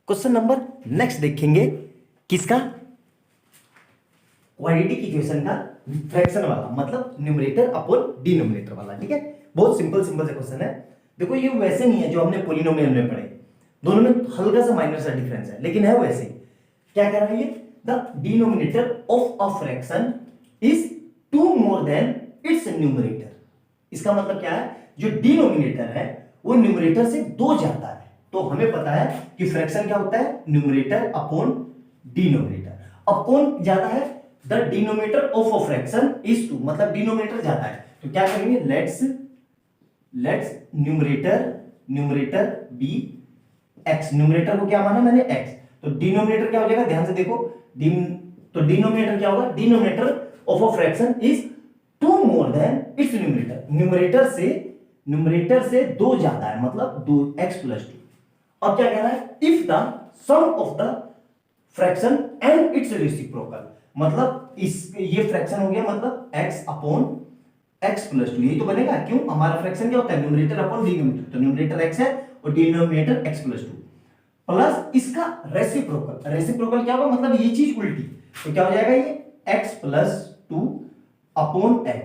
Question number next देखेंगे किसका, quadratic equation का फ्रैक्शन वाला, मतलब न्यूमरेटर अपॉन डिनोमिनेटर वाला। ठीक है, बहुत सिंपल सिंपल से क्वेश्चन है। देखो ये वैसे नहीं है जो हमने पॉलिनोमियल में पढ़े, दोनों में हल्का सा माइनर सा डिफरेंस है, लेकिन है वैसे। क्या कह रहा है ये, the denominator of a fraction is 2 more than it's numerator. इसका मतलब क्या है, जो डिनोमिनेटर है वो न्यूमरेटर से 2 ज्यादा है। तो हमें पता है कि फ्रैक्शन क्या होता है, न्यूमरेटर अपॉन डिनोमिनेटर। अपॉन ज्यादा है, the denominator of a fraction is 2, मतलब डिनोमिनेटर ज्यादा है। तो क्या करेंगे, let's numerator be x. Numerator को क्या माना मैंने, एक्स। तो डिनोमिनेटर क्या हो जाएगा, ध्यान से देखो, तो डिनोमिनेटर क्या होगा, denominator of a fraction is 2 more than it's numerator. Numerator से 2 ज्यादा है, मतलब 2x + 2। अब क्या कह रहा है, if the sum of the fraction and its reciprocal, मतलब इस ये फ्रैक्शन हो गया, मतलब x अपॉन x + 2, यही तो बनेगा। क्यों, हमारा फ्रैक्शन क्या होता है, न्यूमरेटर अपॉन डिनोमिनेटर। तो न्यूमरेटर x है और डिनोमिनेटर x + 2 प्लस इसका रेसिप्रोकल। रेसिप्रोकल क्या होगा, मतलब ये चीज उल्टी। तो क्या हो जाएगा, ये x + 2 अपॉन x,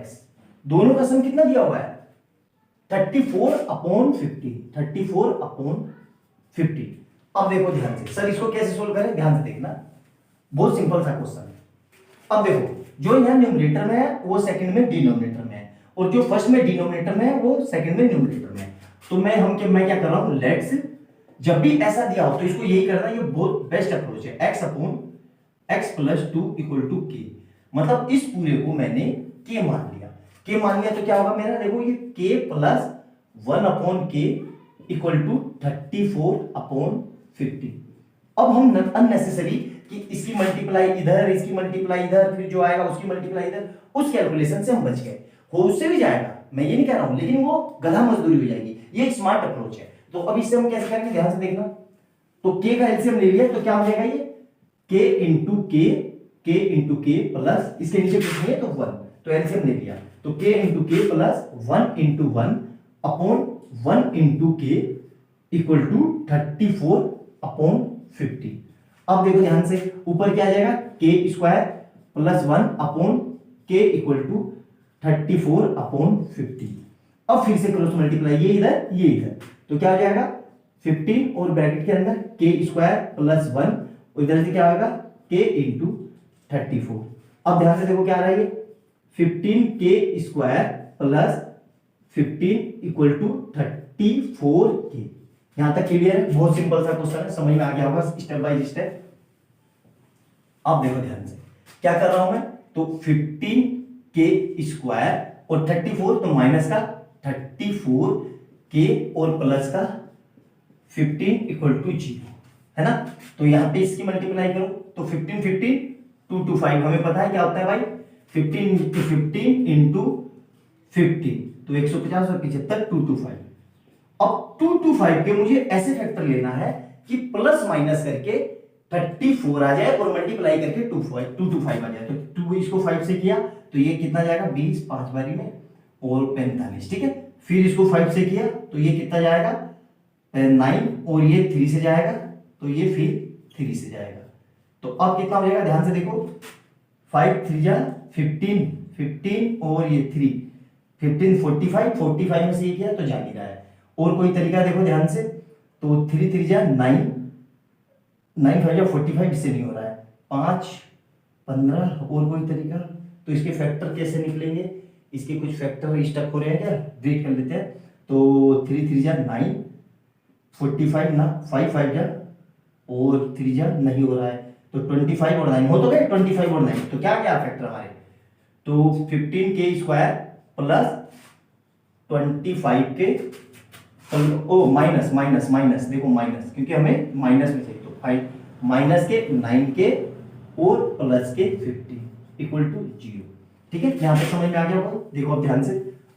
दोनों का सम कितना दिया हुआ है, 34/50। 34/50। अब देखो ध्यान से, सर इसको कैसे सोल्व करें, ध्यान से देखना, बहुत सिंपल सा क्वेश्चन है। अब देखो, जो यहां न्यूमरेटर में है वो सेकंड में डिनोमिनेटर में है, और जो फर्स्ट में डिनोमिनेटर में है वो सेकंड में न्यूमरेटर में है। तो मैं क्या कर रहा हूं, लेट्स, जब भी ऐसा दिया हो तो इसको यही करना, ये बहुत बेस्ट अप्रोच है। x + 2 = k, मतलब इस पूरे को मैंने k मान लिया। k मान लिया तो क्या होगा मेरा, देखो ये k + 1/k = 34/50। अब हम अननेसेसरी कि इसकी मल्टीप्लाई इधर, इसकी मल्टीप्लाई इधर, फिर जो आएगा उसकी मल्टीप्लाई इधर, उस कैलकुलेशन से हम बच गए। हो उससे भी जाएगा, मैं ये नहीं कह रहा हूं, लेकिन वो गधा मजदूरी हो जाएगी। ये एक स्मार्ट अप्रोच है। तो अब इससे हम कैसे करेंगे, ध्यान से देखना। तो k का एलसीएम ले लिया तो क्या हो जाएगा, ये k प्लस इसके नीचे कुछ नहीं है तो 1, तो एलसीएम ले लिया। तो k प्लस 1 अपॉन 1 k = 34/50। अब देखो ध्यान से, ऊपर क्या आ जाएगा, k² + 1 अपॉन k = 34/50। अब फिर से क्रॉस मल्टीप्लाई, ये इधर ये इधर, तो क्या हो जाएगा 15 और ब्रैकेट के अंदर k² + 1, और इधर से क्या होगा k × 34। अब ध्यान से देखो क्या आ रहा है, ये 15k² + 15 = 34k। यहां तक क्लियर है, बहुत सिंपल सा क्वेश्चन है, समझ में आ गया होगा स्टेप बाय स्टेप। अब देखो ध्यान से क्या कर रहा हूं मैं, तो 15k² और 34, तो माइनस का 34k और प्लस का 15 = 0 है ना। तो यहां पे इसकी मल्टीप्लाई करो तो 15 15 2 to 5, हमें पता है क्या होता है भाई, 15 × 15 × 15, तो 150 और 75 2 to 5। अब 2 to 5 के मुझे ऐसे फैक्टर लेना है कि प्लस माइनस करके 34 आ जाए और मल्टीप्लाई करके 2 to 5 आ जाए। तो 2 इसको 5 से किया तो ये कितना जाएगा, 20 5 बारी में और 45। ठीक है, फिर इसको 5 से किया तो ये कितना जाएगा 9, और ये 3 से जाएगा तो ये फिर 3 से जाएगा। तो अब कितना हो जाएगा, ध्यान से देखो, 5 3 जा 15 15 और ये 3 15 45 45 में से ये किया तो जा नहीं रहा है। और कोई तरीका देखो ध्यान से, तो 3 3 जा 9 9 5 जा 45, इससे नहीं हो रहा है, 5 15। और कोई तरीका, तो इसके फैक्टर कैसे निकलेंगे, इसके कुछ फैक्टर स्टक हो रहे हैं क्या, वेट कर लेते हैं। तो 3 3 जा 9 45 ना, 5 5 जा और 3 जा नहीं हो रहा है, तो 25 और 9 हो तो गए, 25 और 9, तो क्या क्या फैक्टर हमारे, तो 15k² प्लस 25k, ओ माइनस माइनस माइनस, देखो माइनस, क्योंकि हमें माइनस में चाहिए, तो 5 माइनस के 9k और प्लस के 50 = 0। ठीक है, यहां तक समझ में आ गया होगा। देखो अब ध्यान से,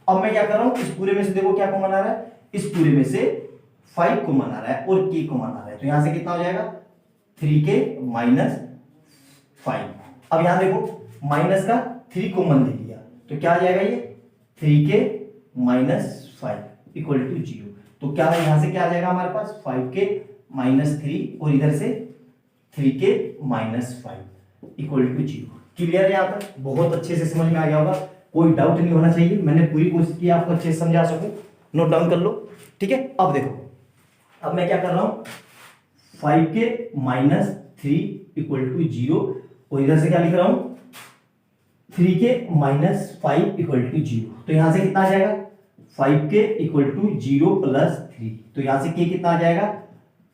अब मैं क्या कर रहा हूं, इस पूरे में से देखो क्या कॉमन आ रहा है, इस पूरे में से 5 कॉमन आ रहा है और k कॉमन आ रहा है, तो यहां से कितना हो जाएगा 3k - 5। अब यहां देखो माइनस का 3 कॉमन ले लिया तो क्या आ जाएगा, ये 3k - 5 = 0। तो क्या है, यहां से क्या आ जाएगा हमारे पास 5k -3 और इधर से 3k -5 इक्वल टू 0। क्लियर है? यहाँ तक बहुत अच्छे से समझ में आ गया होगा, कोई डाउट नहीं होना चाहिए। मैंने पूरी कोशिश की आपको अच्छे से समझा सकूं। नोट डाउन कर लो, ठीक है। अब देखो, अब मैं क्या कर रहा हूं, 5k -3 इक्वल टू 0 और इधर से क्या लिख रहा हूं, 3k -5 इक्वल टू 0। तो यहां से कितना आ जाएगा, 5k इक्वल टू 0 प्लस 3। तो यहां से k कितना आ जाएगा,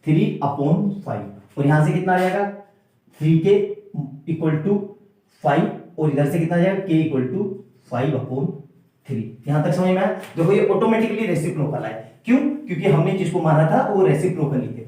3/5 और यहां से कितना आ जाएगा, 3k इक्वल टू 5 और इधर से कितना आ जाएगा, k इक्वल टू 5/3। यहां तक समझ में आया? देखो ये ऑटोमेटिकली रेसिप्रोकल है। क्यों? क्योंकि हमने जिसको माना था वो रेसिप्रोकल ही थे।